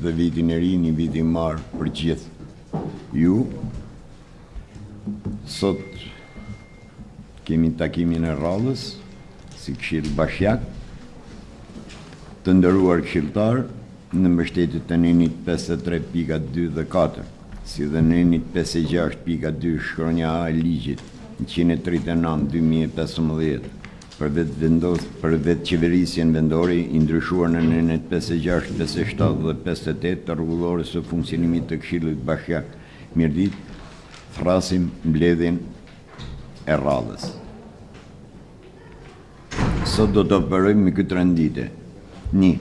dhe vitin e ri, një vit i marë për gjithë ju. Sot kemi takimin e radhës si Këshill Bashkiak, të nderuar këshilltar në mbështetje të nenit 53.2 dhe 4, si dhe nenit 56.2 shkronja A e ligjit 139/2015 për vetë qeverisjen vendore i ndryshuar në nenet 56, 57 dhe 58 të rregullores së funksionimit të Këshillit Bashkiak Mirdit, thrasim mbledhjen e radhës. Sot do të operojmë me këtë rendite. 1.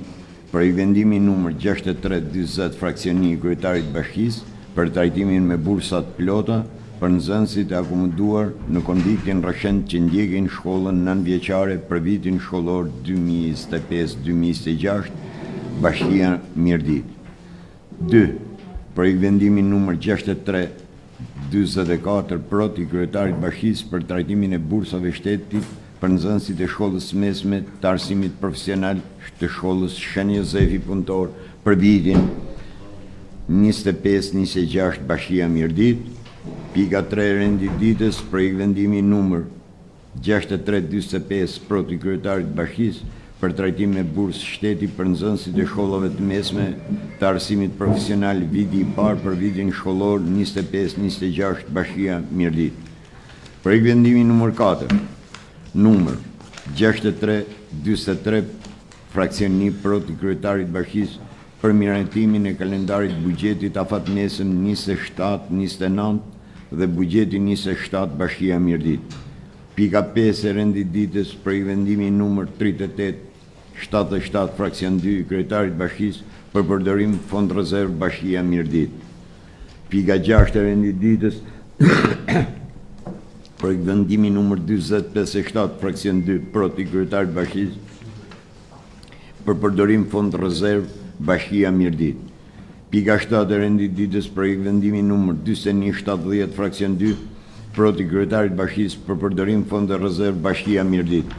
Projekt vendimi numër 6340 fraksioni i kryetarit bashkisë për trajtimin me bursat plota për nxënësit e akomoduar në kondiktjen rreshent që ndjekin shkollën nënvjeçare për vitin shkollor 2025-2026, Bashkia Mirdit. 2. Projekt vendimi numër 6344 prot i kryetarit bashkisë për trajtimin e bursave shtetit për nxënësit e shkollës mesme të arsimit profesional të shkollës Shën Jozefi Punëtor për vitin 25-26 Bashkia Mirdit. Pika 3 rendit ditës, projekt vendimi numër 6345 prot i kryetarit bashkisë për trajtim me bursë shteti për nxënësit e shkollave të mesme të arsimit profesional viti i parë për vitin shkollor 25-26 Bashkia Mirdit. Projekt vendimi numër 4, numër 6343 fraksion 1 prot i kryetarit bashkisë për miratimin e kalendarit buxhetit afatmesëm 27-29 dhe buxheti 27 Bashkia Mirdit. Pika 5 e rendit ditës, projekt vendimi numër 3877 fraksion 2 i kryetarit bashkisë për përdorim fond rezerv Bashkia Mirdit. Pika 6 e rendit ditës, projekt vendimi numër 4057 fraksion 2 prot i kryetarit bashkisë për përdorim fond rezerv Bashkia Mirdit. Pika 7 e rendit ditës, projekt vendimi numër 4170 fraksion 2 prot i kryetarit bashkisë për përdorim fond rezerv Bashkia Mirdit.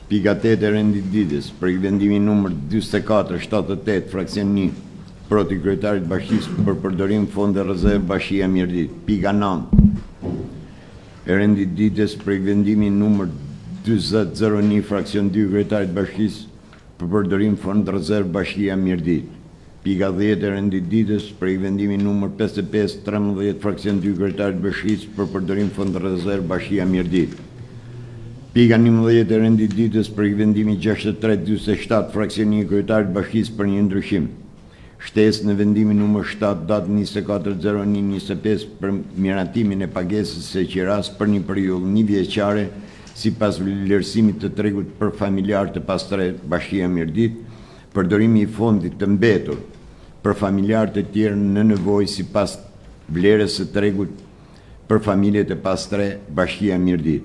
Pika 8 e rendit ditës, projekt vendimi numër 4478 fraksion 1 prot i kryetarit bashkisë për përdorim fond rezerv Bashkia Mirdit. Pika 9 e rendit ditës, projekt vendimi numër 4001 fraksion 2 kryetarit bashkisë për përdorim fond rezerv Bashkia Mirdit. Pika 10 e rendit ditës, projekt vendimi numër 5513 fraksion 2 kryetarit bashkisë për përdorim fond rezerv Bashkia Mirdit. Pika 11 e rendit ditës, projekt vendimi 6347 fraksion 1 kryetarit bashkisë për një ndryshim. Shtesë në vendimi numër 7 datë 24/01/25 për miratimin e pagesës së qiras për një periudhë një vjeçare sipas vlerësimit të tregut për familjar të pastre Bashkia Mirdit, përdorimi i fondit të mbetur për familjar të tjerë në nevojë sipas vlerës së tregut për familjet e pastre Bashkia Mirdit.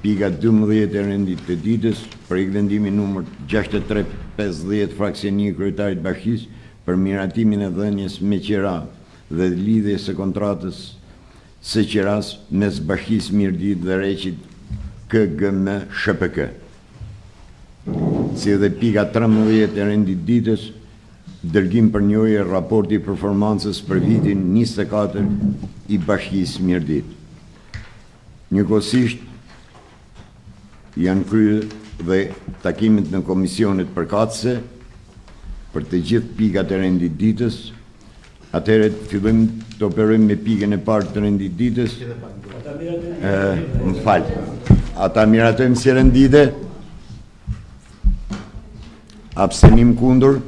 Pika 12 e rendit të ditës, projekt vendimi numër 6350 fraksion 1 kryetarit bashkisë për miratimin e dhënies me qira dhe lidhjes së kontratës së qiras mes Bashkisë Mirdit dhe Reqit KGM SHPK. Si dhe pika 13 e rendit ditës, dërgim për njojë raporti performancës për vitin 24 i Bashkisë Mirdit. Njëkohësisht janë kryer dhe takimet në komisionet përkatëse për të gjithë pikat e rendit ditës. Atëherë fillojmë të operojmë me pikën e parë të rendit ditës. Më fal. Ata miratojmë si rendite. Abstenim kundër.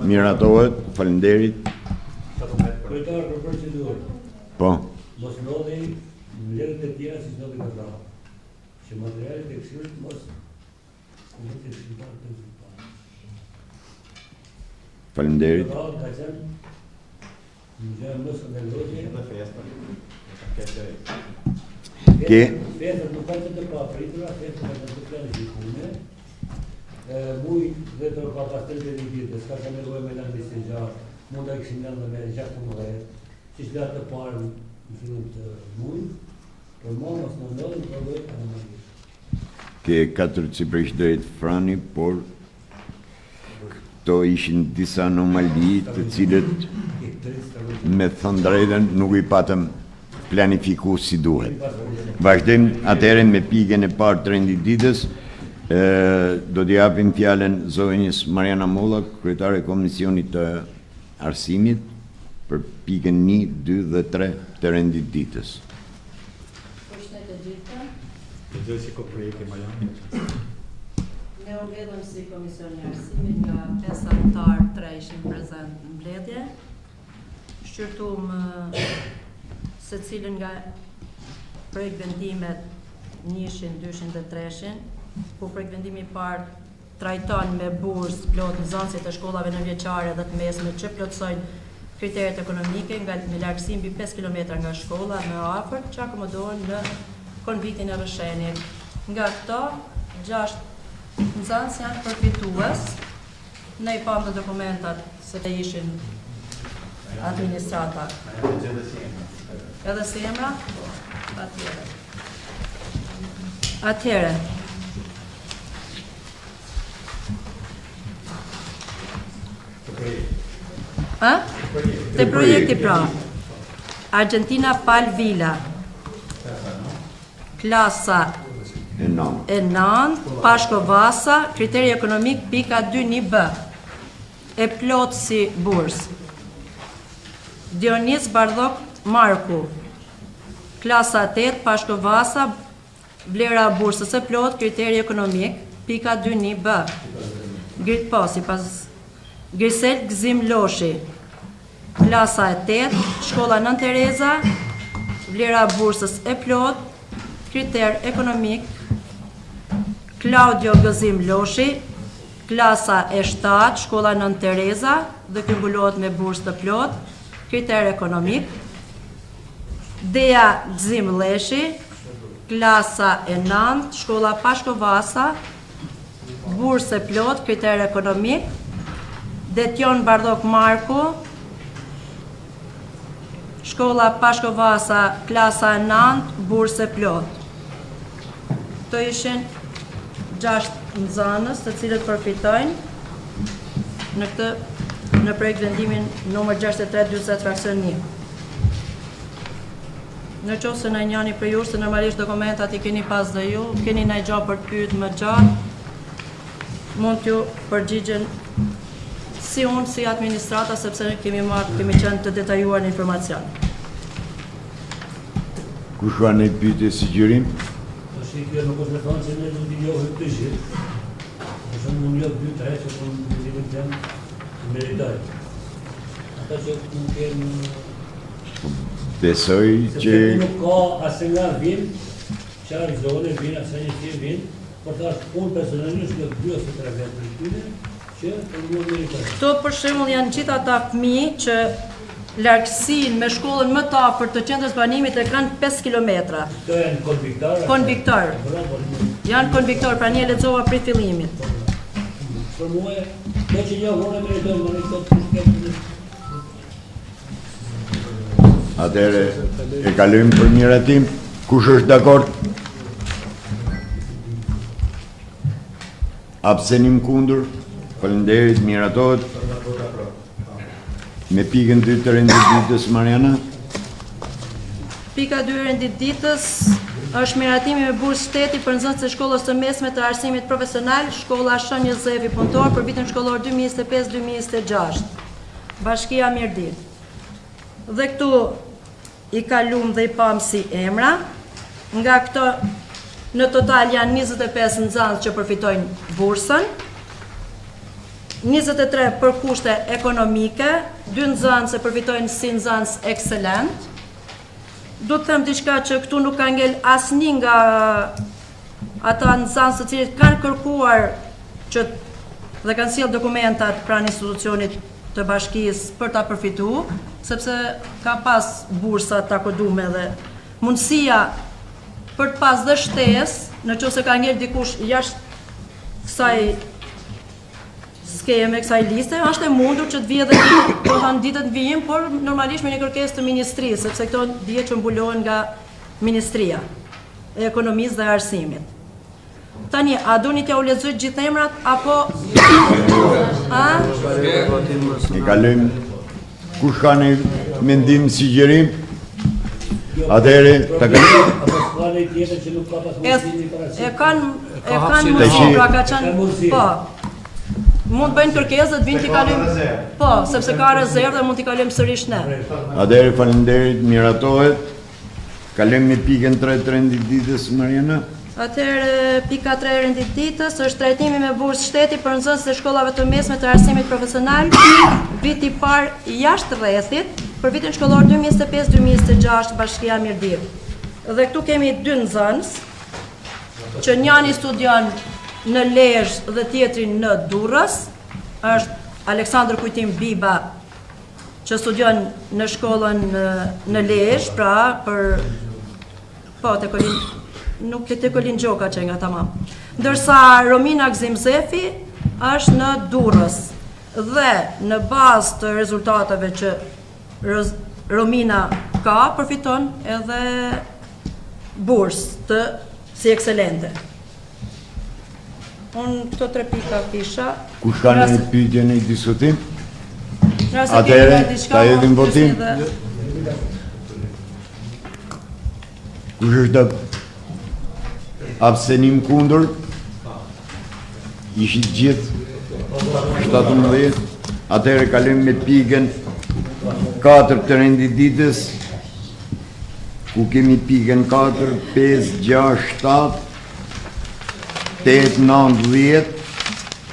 Miratohet. Faleminderit. Kryetar për procedurë. Po. Mos ndodhi mbledhjet e tjera si ndodhi më parë. Që materialet e këshillit mos Faleminderit. Che Vuj dhe të ka pastret e një ditë, s'ka ka nevojë me lanë 26, mund të këshim lanë me 16, që shdatë të parë në fillim të mujë, për mos në ndodhë në përdojë ka në më gjithë. ke 4 ciprish drejt frani, por këto ishin disa anomali të cilët me thënë drejtën nuk i patëm planifiku si duhet. Vazhdojmë atëherë me pikën e parë të renditditës. Do t'i japim fjalën zonjës Mariana Molla, kryetare e Komisionit të Arsimit, për pikën 1, 2 dhe 3 të renditditës. Përshëndetje të gjitha. Dëgjoj si ko projekti Mariana. Ne u mbledhëm si Komisioni i Arsimit nga 5 anëtar, 3 ishin prezent në mbledhje. Shqyrtum secilin nga projekt vendimet 1-shin, 2-shin dhe 3-shin, ku projekt vendimi i parë trajton me bursë plot nxënësit e shkollave nënvjeçare dhe të mesme që plotësojnë kriteret ekonomike me largësi mbi 5 km nga shkolla më afër që akomodohen në konviktin e Rrëshenit. Nga këto 6 nxënës janë përfitues. Ne i pam të dokumentat se të ishin administrata. Edhe si emra? Atëherë. Te projekti pra, Argentina Palvila, klasa E 9, Pashko Vasa, kriteri ekonomik pika 2.1b, e plot si burs. Dionis Bardhok Marku, klasa 8, Pashko Vasa, vlera bursës e plot, kriteri ekonomik pika 2.1b. Grit posi pas Grisel Gzim Loshi, klasa e 8, shkolla Nën Tereza, vlera bursës e plot, kriter ekonomik, Claudio Gzim Loshi, klasa e 7, shkolla Nën Tereza, dhe këmbullot me bursë të plot, kriter ekonomik, Dea Gzim Leshi, klasa e 9, shkolla Pashko Vasa, bursë e plot, kriter ekonomik, Detjon Bardhok Marku, shkolla Pashko Vasa, klasa 9, bursë e plot. Këto ishin 6 nxënës të cilët përfitojnë në projekt vendimin numër 6340 fraksion 1. Në qoftë se në njëni për ju, se normalisht dokumentat i keni pas dhe ju, keni në gjatë për të pyet më gjatë, mund t'ju përgjigjen si unë, si administrata, sepse kemi qenë të detajuar në informacion. Kush ka në pyetje si gjyrim? Kjo nuk është me thonë që ne nuk t'i njohëm të gjithë. Në shumë mund njohë 2-3 që për në vendimin tem meritoj. Ata që nuk kemë... Besoj që... Sepse nuk ka asë nga vinë, qarë zone vinë, asë një që vinë, për ta unë personalisht në 2 ose 3 vetë në tyne, që të nuk meritoj. Këto për shembull janë gjithë ata fëmijë që largësinë me shkollën më të afërt të qendrës banimit e kanë 5 kilometra. Këto janë konviktarë? Konviktar. Janë konviktar, pra një lexova prit fillimit. Për mua, do që një vone meritoj, më në këtë pushket. Atëre, e kalojmë për miratim. Kush është dakord? Abstenim kundër? Faleminderit, miratohet. Me pikën 2 të renditditës, Mariana? Pika 2 e renditditës është miratimi me bursë shteti për nxënësit e shkollës së mesme të arsimit profesional, shkolla Shën Jozefi Punëtor për vitin shkollor 2025-2026. Bashkia Mirdit. Dhe këtu i kalum dhe i pam si emra. Nga këto në total janë 25 nxënës që përfitojnë bursën, 23 për kushte ekonomike, 2 nxënës e përfitojnë si nxënës ekselent. Do të them diçka që këtu nuk ka ngel asnjë nga ata nxënës të cilët kanë kërkuar që dhe kanë sjellë dokumentat pranë institucionit të bashkisë për ta përfituar, sepse ka pas bursa të akordume dhe mundësia për të pas dhe shtesë, në qoftë se ka ngel dikush jashtë kësaj skeme, kësaj liste, është e mundur që të vijë dhe do të ditët në vijim, por normalisht me një kërkesë të ministrisë, sepse këto dije që mbulohen nga Ministria e Ekonomisë dhe Arsimit. Tani, a doni t'ja u lexoj gjithë emrat apo a? E kalojmë. Kush ka një mendim si gjerim? Atëherë, ta kalojmë. Apo s'ka një tjetër që nuk ka pas mundësi para se. E kanë mundësi, pra ka qenë, po. Mund të bëjnë kërkesë dhe të vinë t'i kalojmë. Po, sepse ka rezervë dhe mund t'i kalojmë sërish ne. Atëherë, faleminderit, miratohet. Kalojmë në pikën 3 të rendit ditës, Mariana. Atëherë, pika 3 e rendit ditës është trajtimi me bursë shteti për nxënësit e shkollave të mesme të arsimit profesional, viti i parë jashtë rrethit për vitin shkollor 2025-2026 Bashkia Mirdir. Dhe këtu kemi 2 nxënës, që njëri studion në Lezhë dhe tjetri në Durrës, është Aleksandër Kujtim Biba, që studion në shkollën në Lezhë, pra për nuk të Kolin Gjoka që nga tamam. Ndërsa Romina Gzimzefi është në Durrës dhe në bazë të rezultateve që Romina ka, përfiton edhe bursë si ekselente. Unë këto 3 pika kisha. Kush ka një pyetje në diskutim? Atëherë, Atëherë, ta hedhim votim. Kush është abstenim kundër? Ishit gjithë 17. Atëherë kalojmë me pikën 4 të rendit ditës, ku kemi pikën 4, 5, 6, 7, 8, 9, 10,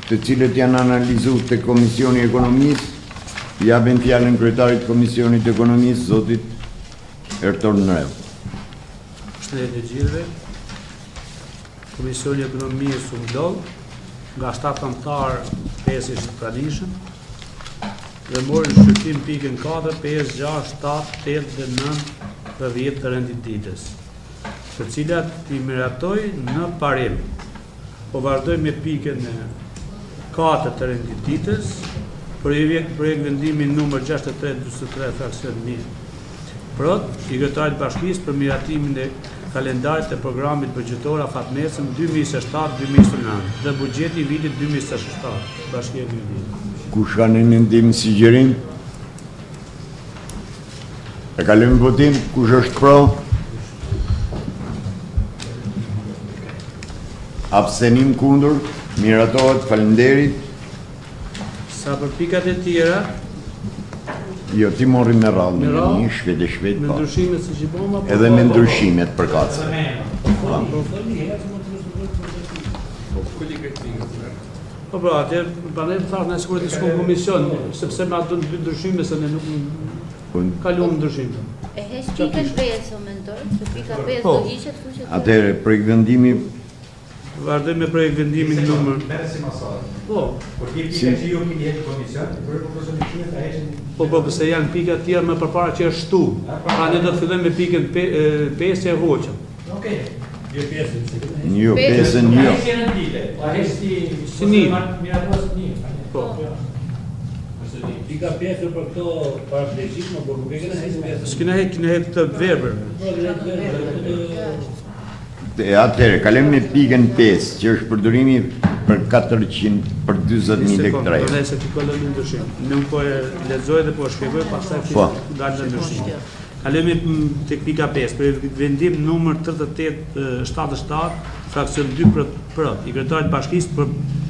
të cilët janë analizuar te Komisioni i Ekonomisë. Japin fjalën kryetarit Komisionit të Ekonomisë, zotit Ertor Nreu. Përshëndetje të gjithëve. Komisioni i Ekonomisë u mblodh nga 7 anëtar 5 ishte pranishëm dhe morën shqyrtim pikën 4, 5, 6, 7, 8 dhe 9 dhe 10 të rendit ditës, të cilat i miratoj në parim. Po vazhdoj me pikën 4 të rendit ditës, projekt vendimi numër 63-23 fraksion 1. Prot, i kryetarit bashkisë për miratimin e kalendarit e programit buxhetor afatmesëm 2027-2029 dhe buxheti i vitit 2027, Bashkia e Mirdir. Kush ka në mendim si gjerim? E kalojmë votim, kush është pro? Abstenim kundër, miratohet, faleminderit. Sa për pikat e tjera, Jo, ti morri me radhë, Me radhë? një shpejt e shpejt, me pa. ndryshimet si që bëma, Edhe me ndryshimet për kacë. Po pra, atje, banë thash në sigurisht të shkon komision, sepse me ato 2 ndryshime se ne nuk kaluam ndryshime. E heq pikën 5 o mendoj, se pika 5 Po. do hiqet kush e ka. Atëherë, projekt vendimi, Vazhdoj me projekt vendimin numër. Merë si masarë. Po, Por ti pika që ju keni heqë komision, i bërë proposition ta heqin. po pëse janë pika tjerë më përpara që është shtu. Pra ne do të fillojmë me pikën 5 e hoqëm. Okej. Jo pjesën, se jo, pesën, jo. Si një. Po. pika 5 për këto paraplegjikme, por nuk e kena heqë pjesën. S'kena heq të verbër. E atëherë, kalojmë në pikën 5, që është përdorimi për 400 për 40.000 lekë Ne trajë. se ti kolon në ndryshim. Nuk po e lexoj dhe po e shpjegoj, pastaj Po. dalë në ndryshim. Kalojmë tek pika 5, për vendim numër 3877, fraksion 2 për i kryetarit bashkisë për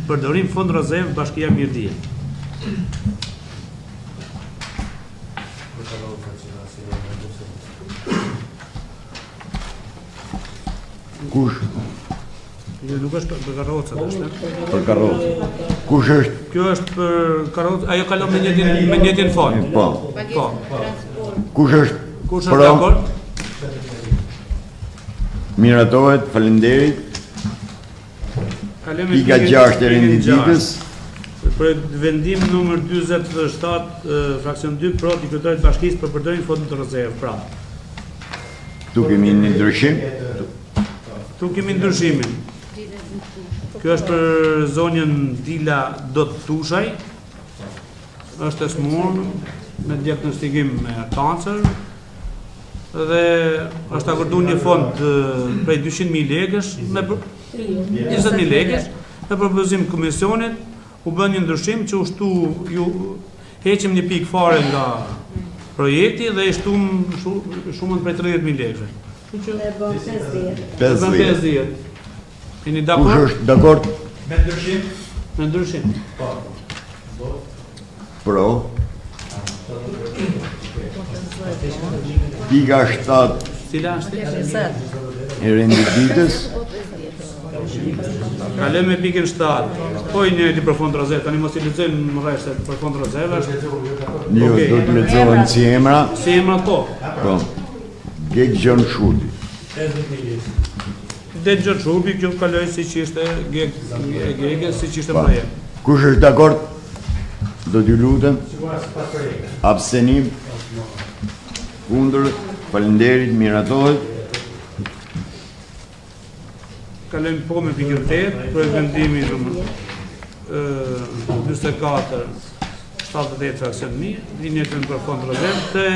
përdorim fond rezervë Bashkia Mirdia. Kush Jo, nuk është për karrocat, është. për karrocë? Kush është? Kjo është për karrocë, ajo kalon me njëtin fond. Po. Pagesën transport. Kush është? Kush është dakord? Miratohet, faleminderit. Kalojmë Pika 6 e rendit ditës. Për vendim numër 47, fraksion 2, prot i kryetarit bashkisë për përdorim fondit të rezervë. Pra, Tu kemi një ndryshim. tu kemi ndryshimin. Kjo është për zonjën Dila Dot Tushaj. Është e smur me diagnostikim me kancer dhe është akorduar një fond prej 200.000 lekësh me 20.000 lekësh, në propozim të komisionit, u bën një ndryshim që ju heqim një pikë fare nga projekti dhe i shumën prej 30.000 lekësh. Ne bëm 50. 50. Jeni Kush dakord? është dakord? Me ndryshim? Me ndryshim. Pro. Pika 7 Cila është? e rendititës. Kalem me pikën 7. Po i njëjti për fond rezervë, tani mos i lexojmë më rreth se për fond rezervë është. Jo, Okej. do të lexohen si emra. Si emra to? Po. Geg Gjon Shuti. 50.000 lekë. Dhe Gjorgj Shubi, kjo kaloj si që ishte gege, si që ishte Po. projekt. Kush është dakord? Do t'ju lutem. Abstenim. Kundër. Faleminderit, miratohet. Kalojmë po me pikën 8, për vendimi në 24, 78 fraksion 1, linjetën për fond rezervë të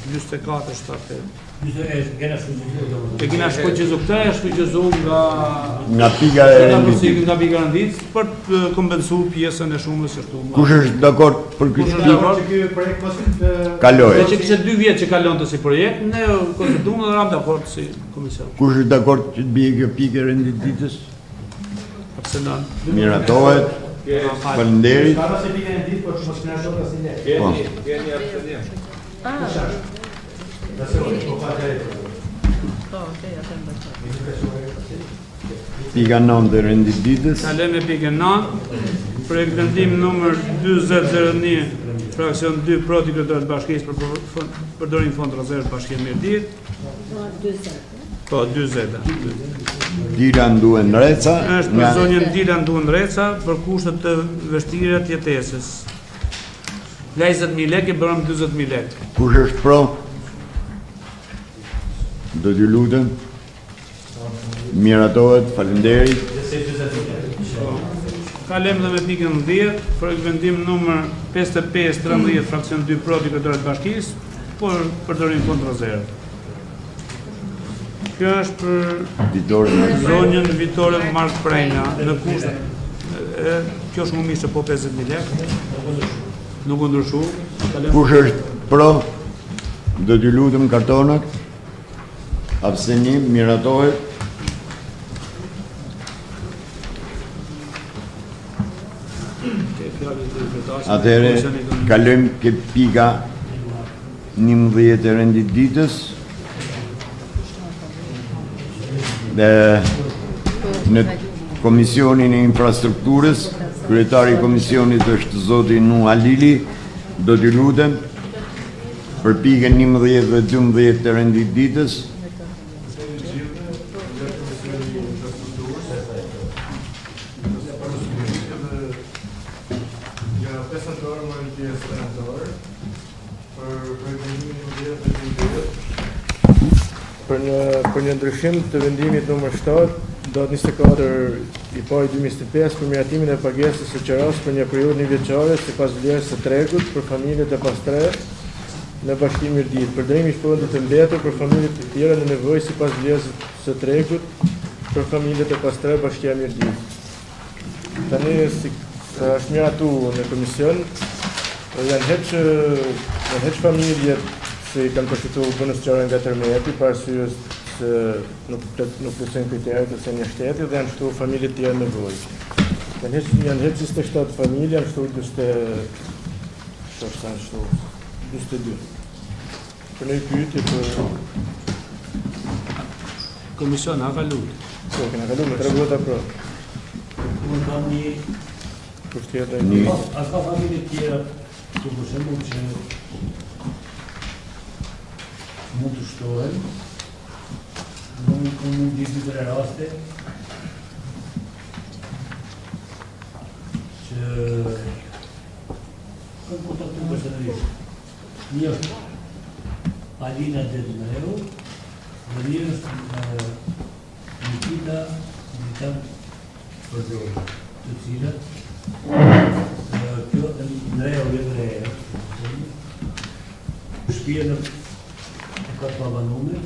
24, 78. E kina shkuqizu këta, e shkuqizu Nga pika e renditit. nga pika renditës për të kompensu pjesën e shumës që shtu. Kush është dakord për Kush këtë është pikë? dakord? Që ky projekt mos Kaloj. Dhe që kishte 2 vjetë që kalon të si projekt, ne konsultuam dhe ram dakord si komision. Kush është dakord që të bie kjo pikë e rendititës? Absenon. Miratohet. Faleminderit. Ka se pikën e ditë, por mos na shoh asnjë lekë. Po. Pika 9 e rendititës. Kalem e pikën 9, projekt vendim numër 2001, fraksion 2, proti kryetarët bashkisë për përdorim fond rezervë bashkia Mirdit. Po, 40. Dira Nduen Reca. Është për zonjën Dila Nduen Reca për kushtet të vështira të jetesës. 20.000 lekë e bërëm 20.000 lekë. Kush është pro? Do t'ju lutem. Miratohet, faleminderit. Kalem dhe me pikën 10, projekt vendim numër 55-13, fraksion 2, proti kryetarët bashkisë për përdorim fond rezervë. Kjo është për Ditore. zonjën Vitore Mark Prejna në kusht. Kjo është më mirë se po 50.000 lekë. Nuk u ndryshu. Kush është pro? Do t'ju lutem kartonat. Abstenim, miratohet. Atëherë, kalojmë ke pika 11 e rendititës. Dhe në Komisionin e Infrastrukturës, kryetari i komisionit është zoti Nuh Alili. Do t'ju lutem për pikën 11 dhe 12 të rendititës. Për një ndryshim të vendimit numër 7, dot 24 i pari 2025 për miratimin e pagesës së qeras për një periudhë vjeçare sipas vlerës së tregut për familjet e pastre në Bashkimin Mirdit. Përdorimi i fondit të mbetur për familjet të tjera në nevojë sipas vlerës së tregut për familjet e pastre Bashkia Mirdit. Tani si është miratu në komision, janë heq familjet se i kanë përfituar bonus qare nga tërmeti për arsye se nuk plotësojnë kriteret e një shteti dhe janë shtu familje të tjera në nevojë. Janë heq 27 familje, janë shtu 22. Për një pyetje për Komision, a ka lutë. po kena kaluar me 3 vota pro. Unë kam një... Për tjetër A ka familje tjera të për shembull që mund të shtohen, mund të dy tre raste që kanë kontaktuar personalisht. Një është Alina Dedmero dhe një është Nikita Përdori, të cilat kjo Ndreja Vjetreja shtjellën ka të pavanume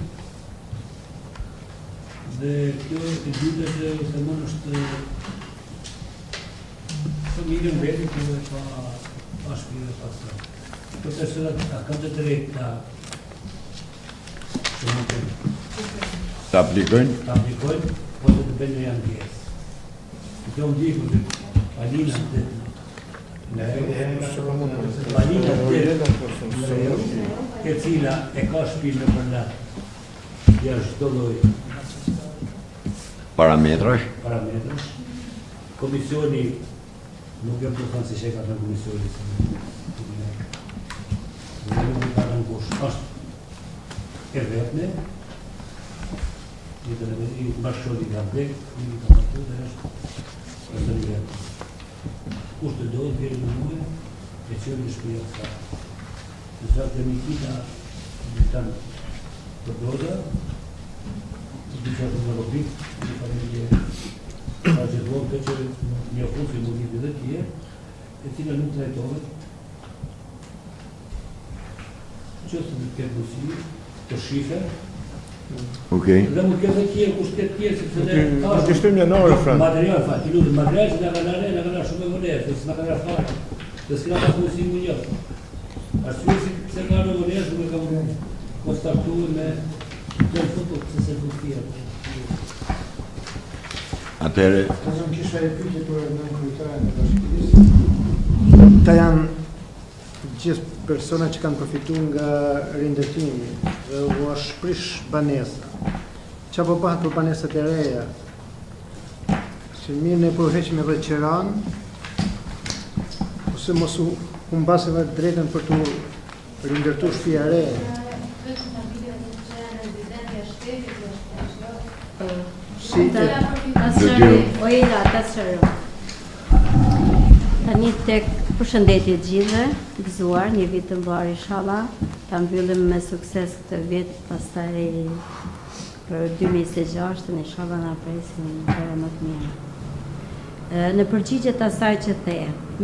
Dhe kjo e dytë që themon është familjen vetë që e pa shpirë dhe pasra. Për personat ta kanë të drejtë të aplikojnë? Ta aplikojnë, po të bëjnë në janë pjesë. Kjo më diku të Alina të Alina të cila e ka shpinë në përlat, jashtë çdo lloj Parametrash? parametrash. Komisioni nuk e përfan si sheka në komisioni nuk e ka në kush. Ashtë e vetëne, i bashkëshori ka blek, i ka martu dhe është të një vetë. Kush të dojë, vjerë në muë, e qërë në shpija të sa. Në sa të Nikita në tanë për doda, në qatë në robit, në familje, sa që duon të që një ofusë i mundit dhe tje, e cila nuk trajtohet, që të këtë mësi, të shife, Okej. dhe mu këtë tjerë, kush këtë tjerë, sepse ne Në të shtym një norë, Fran. material, fakt, i lutë, material që nga kanë shumë e vënerë, se s'na kanë fakt, dhe s'kina pas mësi më një. Arsye se nga në vënerë, nuk e kam konstatuar me të fëtë, se se të tjerë. Atëre, Kazëm kisha e pyetje për nën kryetaren e bashkisë. Ta janë gjithë persona që kanë përfituar nga rindërtimi dhe u është shprish banesa. Qa po bëhet për banesat e reja? Si mirë ne përheqim edhe qeran, ose mos u humbaseve drejtën për të rindërtuar shtëpia e re. Si Tani tek përshëndetje gjithëve, gëzuar, një vit të mbar inshallah, ta mbyllim me sukses këtë vit, pastaj për 2026 inshallah na presin gjëra më të mira. Në përgjigje të asaj që the,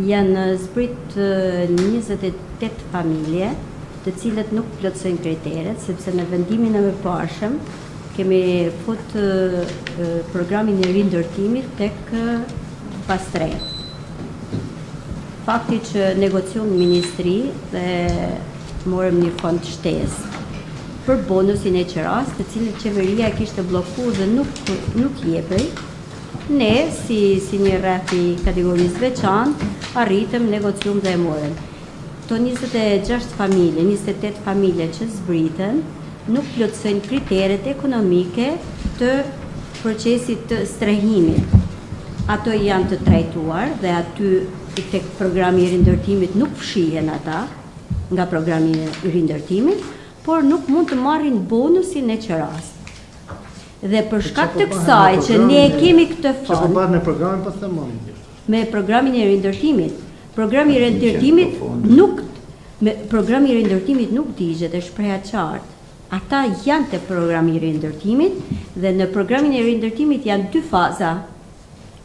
janë zbrit 28 familje, të cilët nuk plotësojnë kriteret, sepse në vendimin e mëparshëm kemi fut programin e rindërtimit tek pastret. Fakti që negocion në ministri dhe morëm një fond shtesë për bonusin e qeras, të cilën qeveria kishte bllokuar dhe nuk jepej, ne si një rreth i kategorisë veçantë arritëm, negocium dhe e morëm. Këto 26 familje, 28 familje që zbritën, nuk plotësojnë kriteret ekonomike të procesit të strehimit. Ato janë të trajtuar dhe aty tek programi i rindërtimit nuk fshihen ata nga programi i rindërtimit, por nuk mund të marrin bonusin e qeras. Dhe për shkak të kësaj që ne kemi këtë Që po fond bëhet me programin po themon. me programin e rindërtimit, programi i rindërtimit nuk digjet, është shpreha qartë. Ata janë të programi i rindërtimit dhe në programin e rindërtimit janë 2 faza,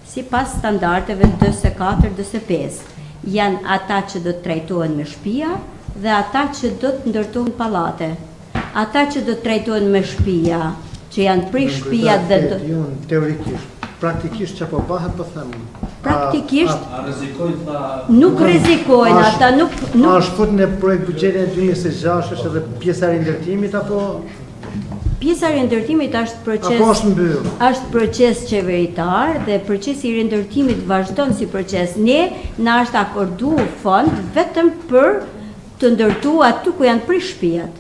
si pas standardeve DS4, DS5. Janë ata që do të trajtohen me shtëpia dhe ata që do të ndërtohen pallate. Ata që do të trajtohen me shtëpia, që janë prej shtëpia dhe do Teorikisht, praktikisht që po bëhet po them. praktikisht A rrezikojnë ta nuk rrezikojnë, ata nuk A është fut në projekt buxhetin e 2026 është edhe pjesa e rindërtimit apo pjesa e rindërtimit është është mbyll? është proces qeveritar dhe procesi i rindërtimit vazhdon si proces. Ne na është akorduar fond vetëm për të ndërtuar aty ku janë prish shtëpiat.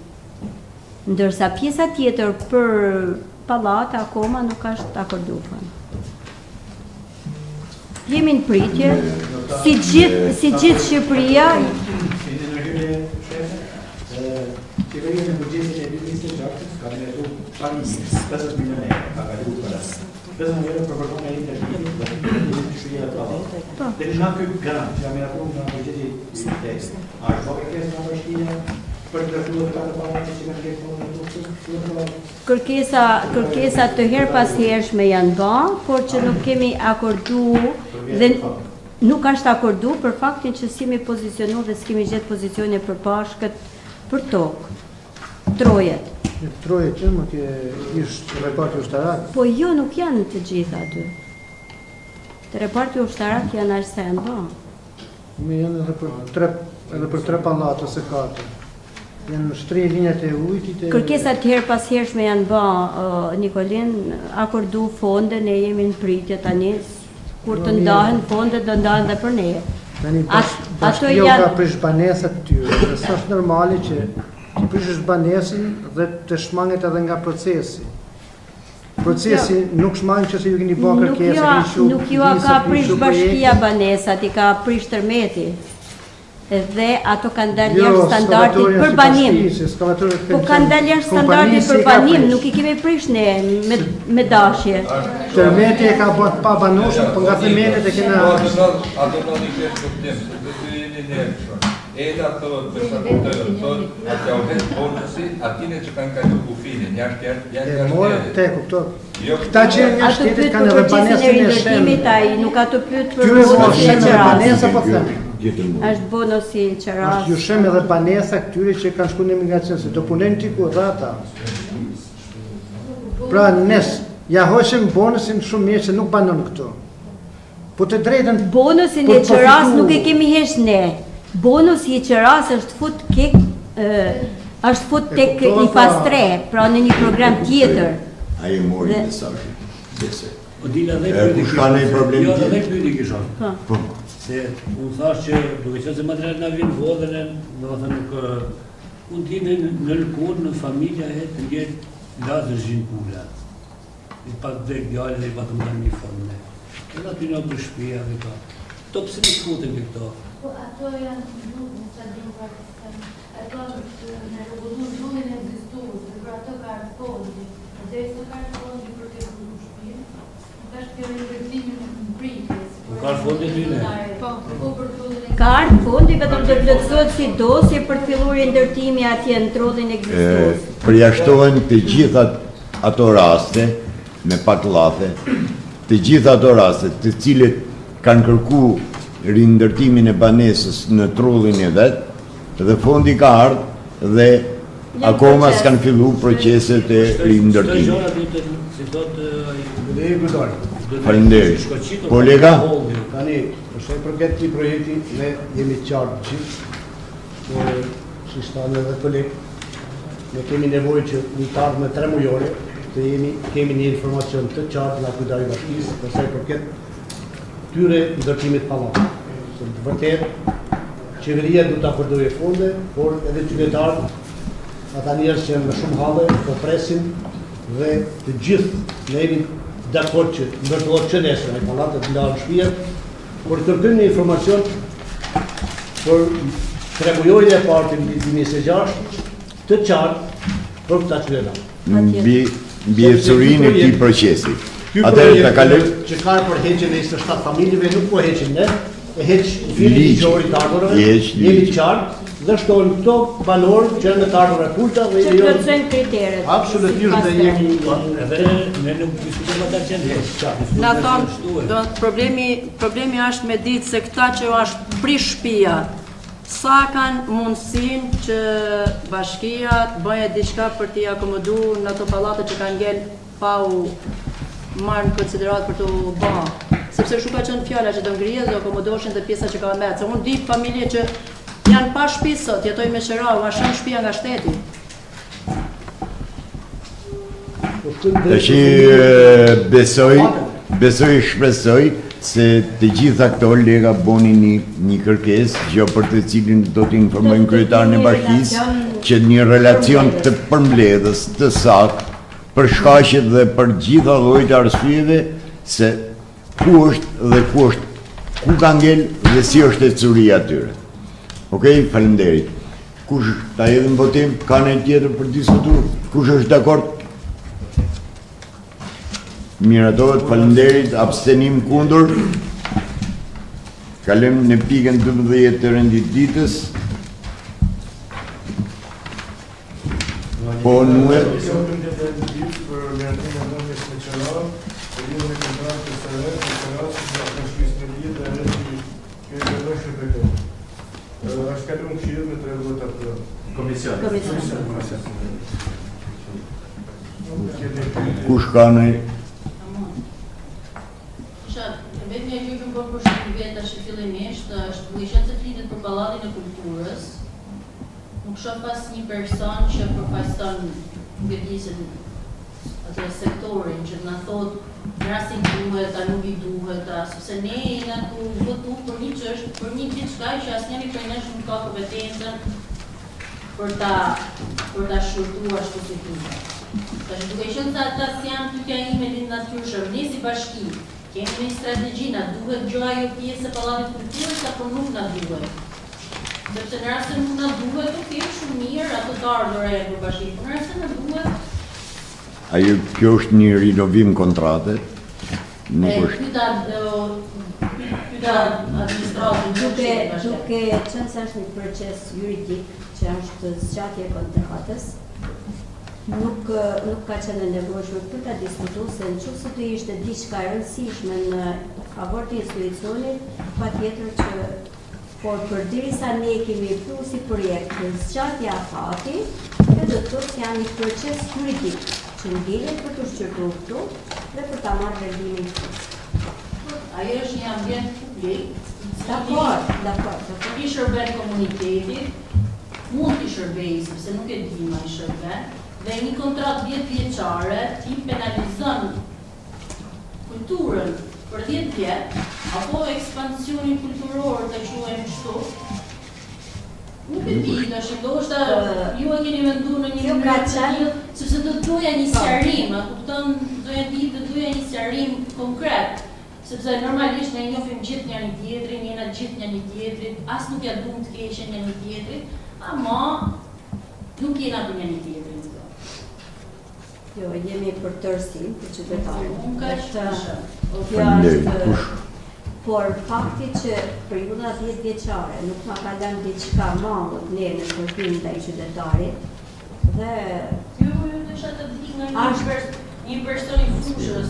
Ndërsa pjesa tjetër për pallate akoma nuk është akorduar fond. Jemi në pritje, si gjithë Shqipëria. Qeveria në buxhetin e 2026 ka ndërtuar panisë 50 milionë euro, ka kaluar për as. 50 milionë për programin e rindërtimit dhe shpija të rrallë. Deri në ky grant që merrëm nga buxheti i tekst, a është vogël kërkesa nga vështia për të ndërtuar këta pallate që kanë qenë Kërkesa të her pas hershme janë bërë, por që nuk kemi akorduar dhe nuk është akorduar për faktin që si mi pozicionu dhe s'kemi gjetë pozicione përpashkët për tokë, trojet. Që troje që më ke ishtë reparti ushtarak? Po jo, nuk janë të gjitha aty. Të reparti ushtarak janë aq sa janë ba. Me janë edhe për tre pallate ose katër. Janë shtrej linjat e ujtit e... Kërkesat të herë pas hershme janë ba, Nikolin, akordu fonde, ne jemi në pritje tani, kur të ndahen fonde, do ndahen dhe për ne. Tani bashkio ka prish banesat të tyre, dhe së është normali që të prishësh banesën dhe të shmanget edhe nga procesi. Procesi nuk shmanget që se ju keni bërë kërkesa, nuk ju ka prish bashkia banesat, i ka prish tërmeti. Dhe ato kanë dalë jashtë standardit për banim. Po kanë dalë jashtë standardit për banim, nuk i kemi prish ne me dashje. Tërmeti e ka bërë pa banoshën, për nga themelet e kena... Ato në një kërë problem, se të të jeni nërë. Edhe ato të shakotërë, atë ja uhet bonusi, atine që kanë kalu kufinin, jashtë janë E morë, te kuptot. Këta që janë jashtë tjetit kanë edhe banesën e shemë. Nuk ka të pyet për Tyre bonusin e shemë edhe banesa, po thëmë. Është bonusi i qeras. Është ju shemë edhe banesa këtyre që kanë shku në emigracion, se do punojnë t'i ku dhe ata. Pra ja hoqëm bonusin shumë mirë që nuk banon këto. Po të drejtën... Bonusin e qeras nuk e kemi hesh ne. Bonusi i qeras është fut tek i pastre, pra në një program tjetër. A i mori në sashë, dese. O dila dhe Kush ka një problem jo, tjetër? dhe pyri kisha. Se unë thash që duke që se material nga vinë vodhën, do të nuk... Unë t'jene në lëkur, në familja e të njetë lazë zhinë kula. I pak dhe gjallë dhe i patë më një formë. Edhe aty në për shpia dhe ka. To pëse në shkutën për këto? Po ato janë në stadion Pakistan. Ato në rregulluar zonin e ekzistuar, për ato ka fondi. Dhe sot ka fondi për të rregulluar shtëpinë. Nuk është kjo investimi në pritjes. Ka fondi dyne? Po për fondi. Ka fondi vetëm të plotësohet si dosje për të filluar ndërtimi atje në trodhin ekzistues. Përjashtohen të gjitha ato raste, me pak llafe, të gjitha ato raste të cilët kanë kërku rindërtimin e banesës në trullin e vetë, dhe fondi ka ardhë dhe akoma s'kanë fillu proceset e rindërtimit. Faleminderit. Kolega? Tani, është e përket këtij projekti, ne jemi të qartë gjithë, si shtanë edhe kolegë, ne kemi nevojë që një tarë me 3 mujore, të kemi një informacion të qartë nga Kujdari Bashkisë, përsa i përket tyre ndërtimit pallatit. Se të vërtet, qeveria du të apërdoje fonde, por edhe qytetarët, ata njerëz që janë me shumë halle, po presin dhe të gjithë ne jemi dakord që ndërtohet që nesër, ai pallatet ndahen shtëpiat, por kërkojmë një informacion për 3 mujorin e parë të vitit 2026 të qartë për këta qytetarë. Mbi ecurinë e këtij procesi. Atëherë ta kaloj që ka përheqjen e 27 familjeve nuk po heqin ne, e heq vini ligjori të ardhurave, jemi të qartë dhe shtojnë këto banorë që janë në të ardhur e kulta dhe që plotësojnë kriteret. Absolutisht dhe jemi... Edhe ne nuk diskutojmë ata që janë heqë. Na thonë, problemi është me ditë se këta që është prish shtëpia, sa kanë mundësin që bashkia të bëje diçka për t'i akomodu në ato pallate që kanë ngel pa u marrë në konsiderat për të ba. Sepse shu ka qenë fjalla që do ngrihet dhe akomodoshin dhe pjesa që ka me. Se unë di familje që janë pa shtëpi sot, jetojnë me qera, u ashën shtëpia nga shteti. Besoj, shpresoj se të gjitha këto lega boni një kërkes, gjë për të cilin do të informojnë kryetarën e bashkisë që një relacion të përmbledhës, të saktë, për shkaqet dhe për gjitha llojet e arsyeve se ku është dhe ku ka ngel dhe si është ecuria atyre. Okej, faleminderit. Kush ta hedhim votim, ka një tjetër për diskutuar? Kush është dakord? Miratohet, faleminderit, abstenim kundër. Kalojmë në pikën 12 të renditditës. Po nuhet. Është kalon këshillit me 3 vota për komision. kush ka në... Vetë një gjë që më bërë për shumë vetë është fillimisht, është duke qenë se flitet për Pallatin e Kulturës, nuk shoh pas një person që përfaqëson ngjitin atë sektorin që na thot rasti duhet, a nuk i duhet, sepse ne jena tu votu për një çështje, për një diçka që asnjëri prej nesh nuk ka kompetencën për ta shurtuar ashtu si duhet. Tash duke qenë se ata janë pyetja ime në natyrë, ne si bashki kemi një strategji, na duhet gjë ajo pjesë e Pallatit të Kulturës apo nuk na duhet? Sepse në rast se nuk na duhet, do të jetë shumë mirë ato të ardhur e për bashkinë. Në rast se na duhet, Ajo kjo është një rinovim kontrate. Nuk është. Pyeta administratën Duke qenë se është një proces juridik që është zgjatje e kontratës, nuk ka qenë e nevojshme për ta diskutuar se nëse do ishte diçka e rëndësishme në favor të institucionit, patjetër që por përderisa ne kemi pru si projekt në zgjatja e afatit, do të thotë janë një proces juridik që ngjelet për të shqyrtuar këtu dhe për ta marrë vendimin këtu. Ajo është një ambient publik, Dakor. I shërben komunitetit, mund t'i shërbej, sepse nuk e di ma i shërben, dhe një kontratë 10 vjeçare ti penalizon kulturën për 10 vjet, apo ekspansionin kulturor të quajmë kështu. Nuk e di, ndoshta ju e keni menduar në një mënyrë të tillë, sepse do doja një sqarim, a kupton, doja një sqarim konkret. Sepse normalisht ne njohim gjithë njëri tjetrin, jena gjithë njëri tjetrit, as nuk ja duam të keqen njëri tjetrit, ama nuk jena për njëri tjetrin. Jo, jemi për tërësim, për qytetarën. Unë ka që por fakti që periudha 10 vjeçare nuk na ka lënë diçka mangët ne në shërbim ndaj qytetarit dhe ju desha të di nga një person i fushës.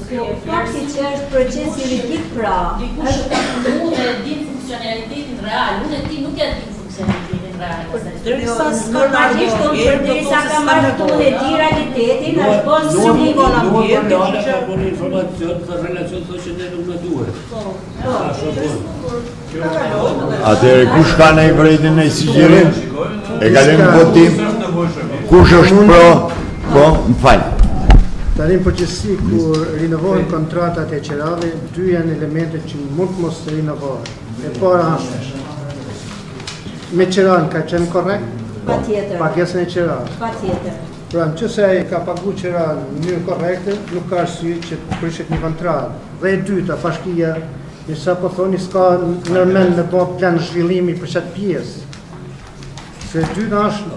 Fakti që është proces juridik pra. Është unë e di funksionalitetin real, unë e di nuk e di funksionalitetin real. Normalisht përderisa ka marrë e di realitetin, është bon Nuk ka bërë informacion për relacion të që ne nuk në duhet. Atëherë kush ka në i vrejtën e sigjerim? E kalim votim? Kush është pro? Po, më falë. Tani në përgjithësi, kur rinovohen kontratat e qerave, dy janë elementet që mund të mos të rinovohen. E para është, me qeran ka qenë korrekt? Patjetër. Pagesën e qerave. Patjetër. Pra në qëse ai ka pagu qeran në mënyrë korrekte, nuk ka arsye që të prishet një kontratë. Dhe e dyta, bashkia, njësa po thoni, s'ka nërmen në bo plan zhvillimi për qatë pjesë. Se dyta është,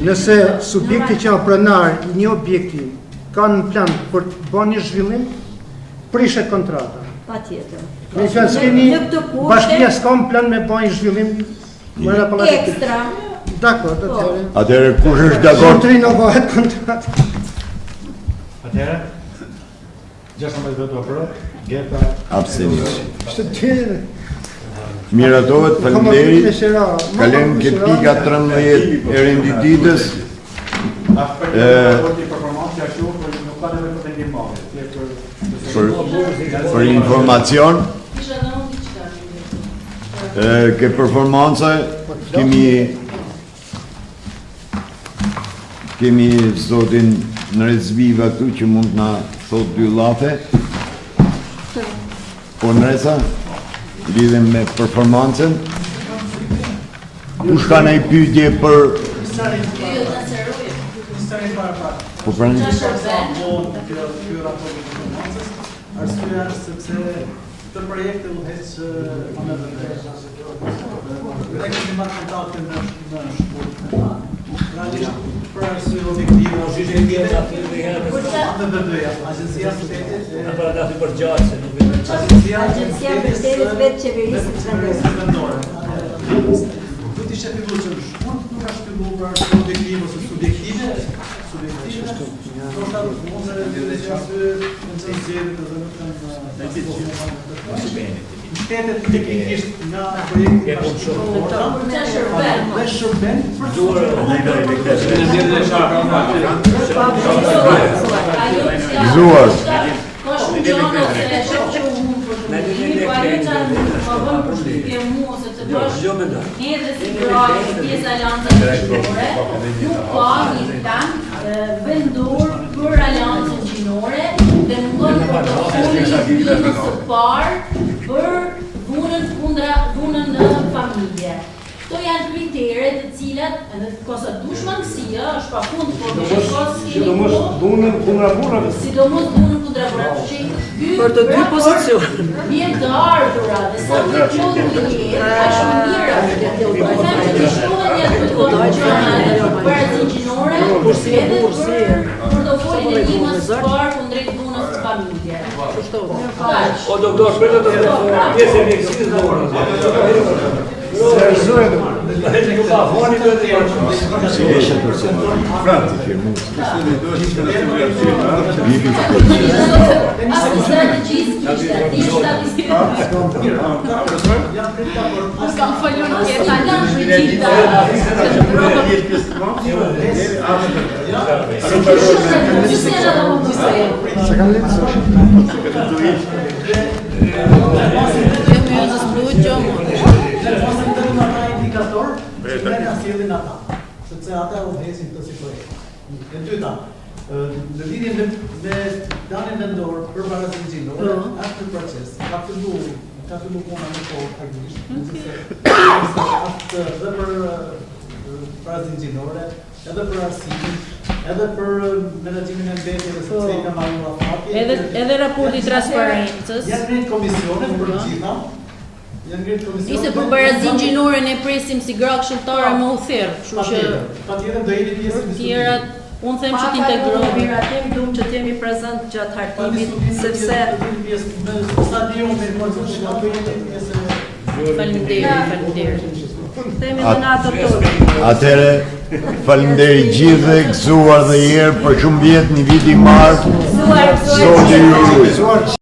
nëse subjekti që janë pronar i një objekti kanë në plan për të bërë një zhvillim, prishet kontrata. Patjetër. Me që s'keni, bashkia s'ka në plan me bërë një zhvillim ekstra. Dakor, të tëre. Atëherë kush është dakord? Të rinovohet kontratë. Atëherë, 16 voto për, Geta Abstenimin. Shtë tjere. Miratohet, faleminderit. Kalem ke pika 13 e rendititës. Për informacion, ke performansa kemi zotin në Rezviva këtu që mund na thot dy lafe. Po nëresa, lidhem me performancën. Kush ka në i pyetje për... Po për një? Arsyeja është sepse këtë projekte u heq në vëndërë. Dhe këtë marrë kontakte në shkullë. Realisht, për arsye objektive, Agjencia Shtetit... Në paragati për gjatë, se nuk vetë. Agjencia Mbështetjes vetë qeverisë vendore. Do t'ishte filluar që në shkullë, nuk ka shpilluar për arsye objektive ose subjektive. Ndoshta mos e di se aty në zgjedhjet e zënës kanë shtetet teknikisht nga projekti dhe shërben për Gëzuar. Edhe si grave pjesa e Aleancës Gjinore, nuk ka një plan vendor për Aleancën Gjinore dhe nuk ka një protokolli plënës së parë për dhunën në familje. Këto janë kritere të cilat, edhe kosa dushmangësia, është pa fund, por të Sidomos dhunën kundra burrave. sidomos dhunën kundra burrave. Për të dy pozicion. Mirë të ardhura dhe sa më qodhur i jetë, aq më mirë. Për them që të shkohen një të para zinxhinore, edhe për portofolin e ndihmës së parë kundrejt dhunës së familje. O doktor, shpejt të pjesë e mjekësisë dorë. indikator, merja sjellin ata, sepse ata udhëhesin këtë si projekt. E dyta, në lidhje me planin vendor për barazën gjinore, atë proces ka filluar puna më kohë faktikisht, atë dhe për barazën gjinore, edhe për arsimin, edhe për menaxhimin e mbetjeve sepse i ka marrë afati. Edhe raporti i transparencës. Janë ngrit komisionet për gjitha. Nëse për barazin gjinore ne presim si gra këshilltare më u thirr, kështu që patjetër do jeni pjesë e tjerat unë them që t'integrohen. Miratim duam që të jemi prezant gjatë hartimit sepse faleminderit. Themi dhe natë tonë. Atëre, faleminderit gjithë, gëzuar dhe herë për shumë vjet, një vit i martë. Zoti ju ruaj.